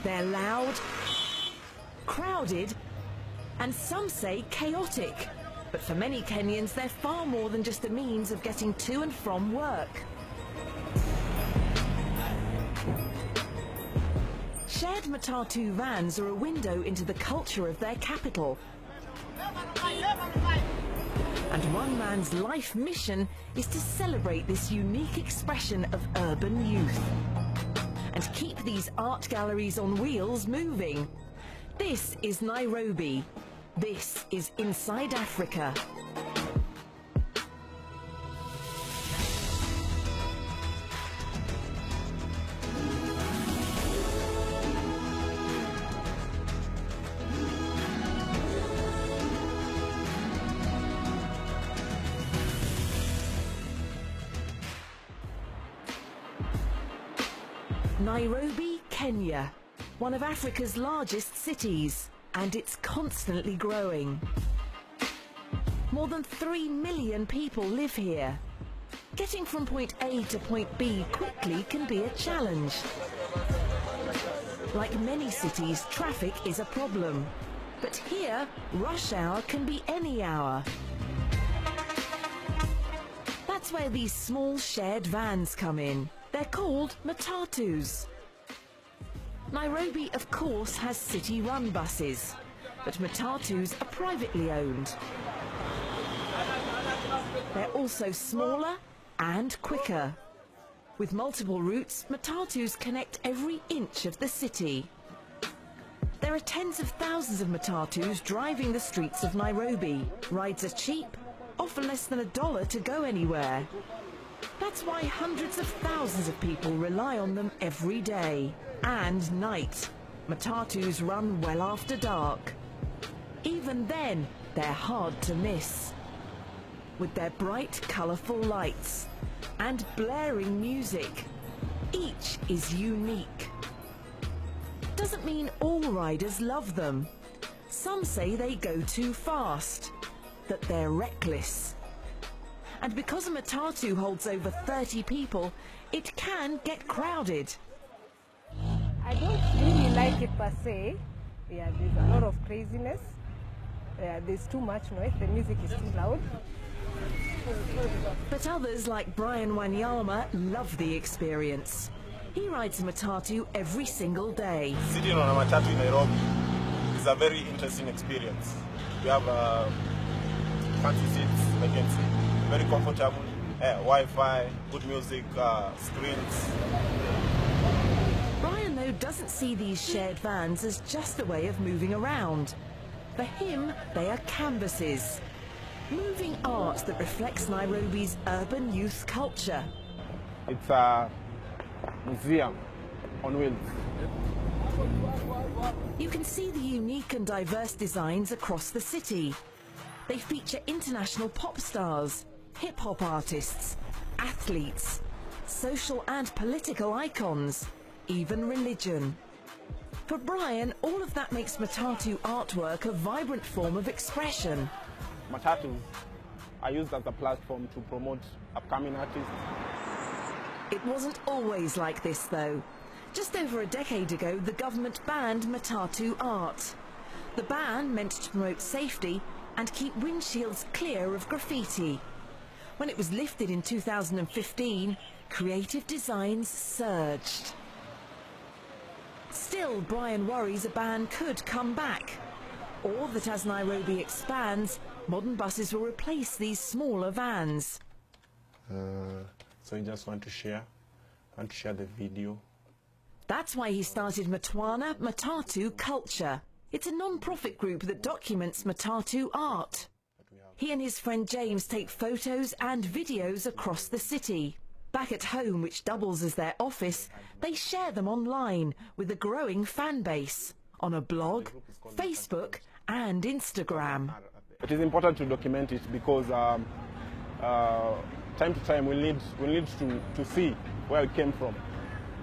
They're loud, crowded, and some say chaotic. But for many Kenyans, they're far more than just a means of getting to and from work. Shared Matatu vans are a window into the culture of their capital. And one man's life mission is to celebrate this unique expression of urban youth and keep these art galleries on wheels moving. This is Nairobi. This is Inside Africa. Nairobi, Kenya, one of Africa's largest cities, and it's constantly growing. More than 3 million people live here. Getting from point A to point B quickly can be a challenge. Like many cities, traffic is a problem. But here, rush hour can be any hour. That's where these small shared vans come in. They're called matatus. Nairobi, of course, has city-run buses, but matatus are privately owned. They're also smaller and quicker. With multiple routes, matatus connect every inch of the city. There are tens of thousands of matatus driving the streets of Nairobi. Rides are cheap, often less than $1 to go anywhere. That's why hundreds of thousands of people rely on them every day and night. Matatus run well after dark. Even then, they're hard to miss. With their bright, colourful lights and blaring music, each is unique. Doesn't mean all riders love them. Some say they go too fast, that they're reckless. And because a matatu holds over 30 people, it can get crowded. I don't really like it per se. Yeah, there's a lot of craziness. There's too much noise. The music is too loud. But others, like Brian Wanyama, love the experience. He rides a matatu every single day. Sitting on a matatu in Nairobi is a very interesting experience. We have fancy seats, vacancy, very comfortable, Wi-Fi, good music, screens. Brian, though, doesn't see these shared vans as just a way of moving around. For him, they are canvases. Moving art that reflects Nairobi's urban youth culture. It's a museum on wheels. You can see the unique and diverse designs across the city. They feature international pop stars, hip-hop artists, athletes, social and political icons, even religion. For Brian, all of that makes matatu artwork a vibrant form of expression. Matatus are used as a platform to promote upcoming artists. It wasn't always like this, though. Just over a decade ago, the government banned matatu art. The ban meant to promote safety and keep windshields clear of graffiti. When it was lifted in 2015, creative designs surged. Still, Brian worries a ban could come back, or that as Nairobi expands, modern buses will replace these smaller vans. So you just want to share the video. That's why he started MATATU Culture. It's a non-profit group that documents matatu art. He and his friend James take photos and videos across the city. Back at home, which doubles as their office, they share them online with a growing fan base on a blog, Facebook and Instagram. It is important to document it because time to time we need to see where it came from.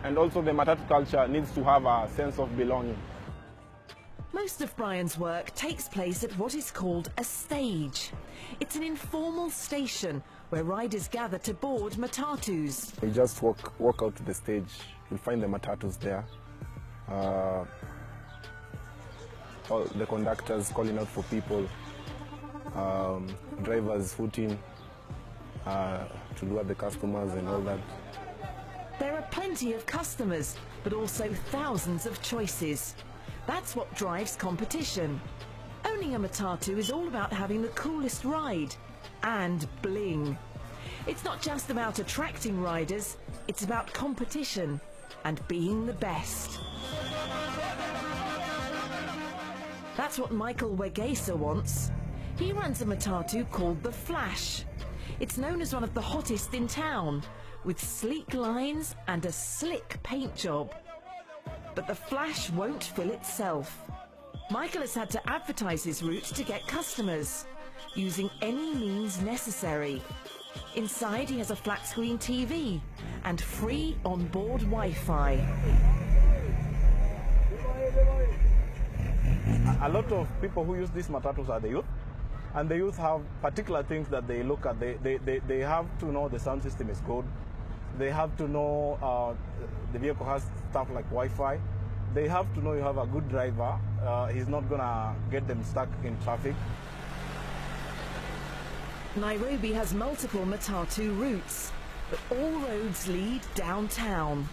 And also the matatu culture needs to have a sense of belonging. Most of Brian's work takes place at what is called a stage. It's an informal station where riders gather to board matatus. You just walk out to the stage, you'll find the matatus there, all the conductors calling out for people, drivers hooting to lure the customers and all that. There are plenty of customers, but also thousands of choices. That's what drives competition. Owning a Matatu is all about having the coolest ride and bling. It's not just about attracting riders, it's about competition and being the best. That's what Michael Wegesa wants. He runs a Matatu called the Flash. It's known as one of the hottest in town, with sleek lines and a slick paint job. But the Flash won't fill itself. Michael has had to advertise his route to get customers, using any means necessary. Inside he has a flat-screen TV and free on-board Wi-Fi. A lot of people who use these Matatus are the youth, and the youth have particular things that they look at. They have to know the sound system is good. They have to know the vehicle has stuff like Wi-Fi. They have to know you have a good driver. He's not gonna get them stuck in traffic. Nairobi has multiple Matatu routes, but all roads lead downtown.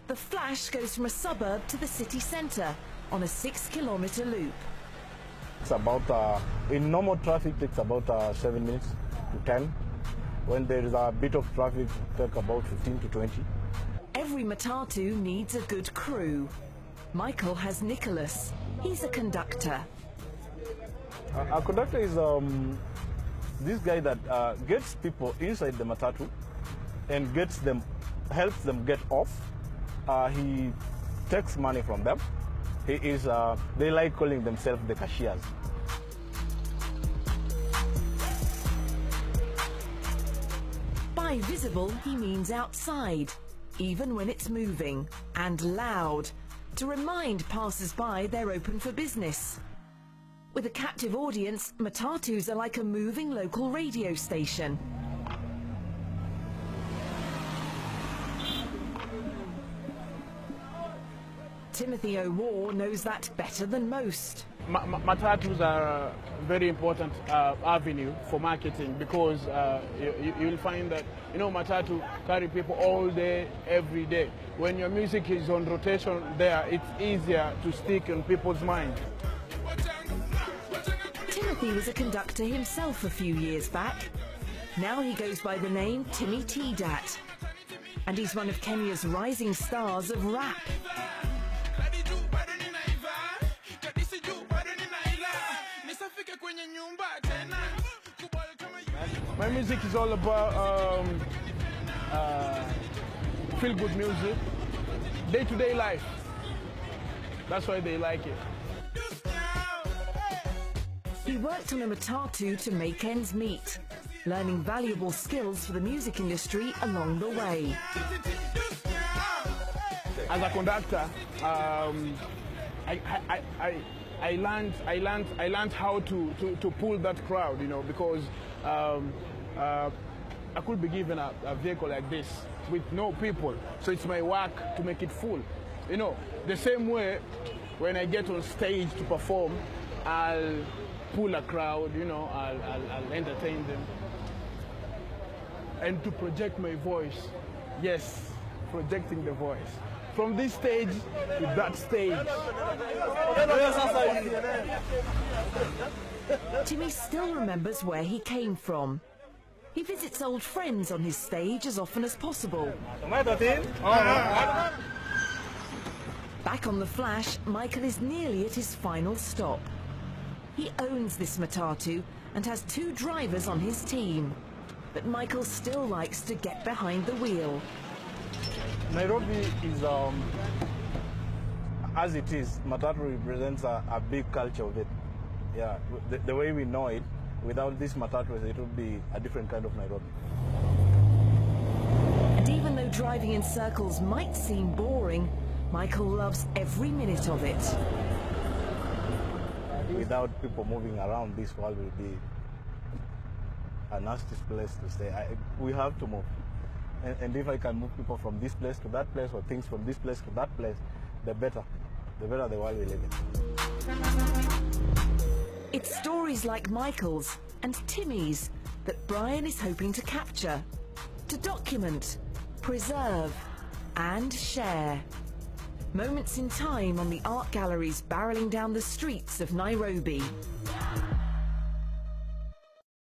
The Flash goes from a suburb to the city centre on a 6-kilometre loop. It's about, in normal traffic, it takes about 7 minutes to 10. When there is a bit of traffic, it takes about 15 to 20. Every Matatu needs a good crew. Michael has Nicholas. He's a conductor. A conductor is this guy that gets people inside the Matatu and helps them get off. He takes money from them. He is, they like calling themselves the cashiers. By visible, he means outside, even when it's moving, and loud, to remind passers-by they're open for business. With a captive audience, Matatus are like a moving local radio station. Timothy O'War knows that better than most. Matatus are a very important avenue for marketing because you'll find that, Matatu carry people all day, every day. When your music is on rotation there, it's easier to stick in people's minds. Timothy was a conductor himself a few years back. Now he goes by the name Timmy T-Dat. And he's one of Kenya's rising stars of rap. My music is all about feel-good music, day-to-day life. That's why they like it. He worked on a Matatu to make ends meet, learning valuable skills for the music industry along the way. As a conductor, I learned how to pull that crowd, because I could be given a vehicle like this with no people, so it's my work to make it full. The same way when I get on stage to perform, I'll pull a crowd, I'll entertain them. And to project my voice, yes, projecting the voice. From this stage to that stage. Timmy still remembers where he came from. He visits old friends on his stage as often as possible. Back on the Flash, Michael is nearly at his final stop. He owns this Matatu and has 2 drivers on his team. But Michael still likes to get behind the wheel. Nairobi is, as it is, Matatu represents a big culture of it. Yeah, the way we know it, without this Matatu, it would be a different kind of Nairobi. And even though driving in circles might seem boring, Michael loves every minute of it. Without people moving around, this world will be a nasty place to stay. We have to move. And if I can move people from this place to that place, or things from this place to that place, the better. the better the world we live in. It's stories like Michael's and Timmy's that Brian is hoping to capture, to document, preserve and share. Moments in time on the art galleries barreling down the streets of Nairobi.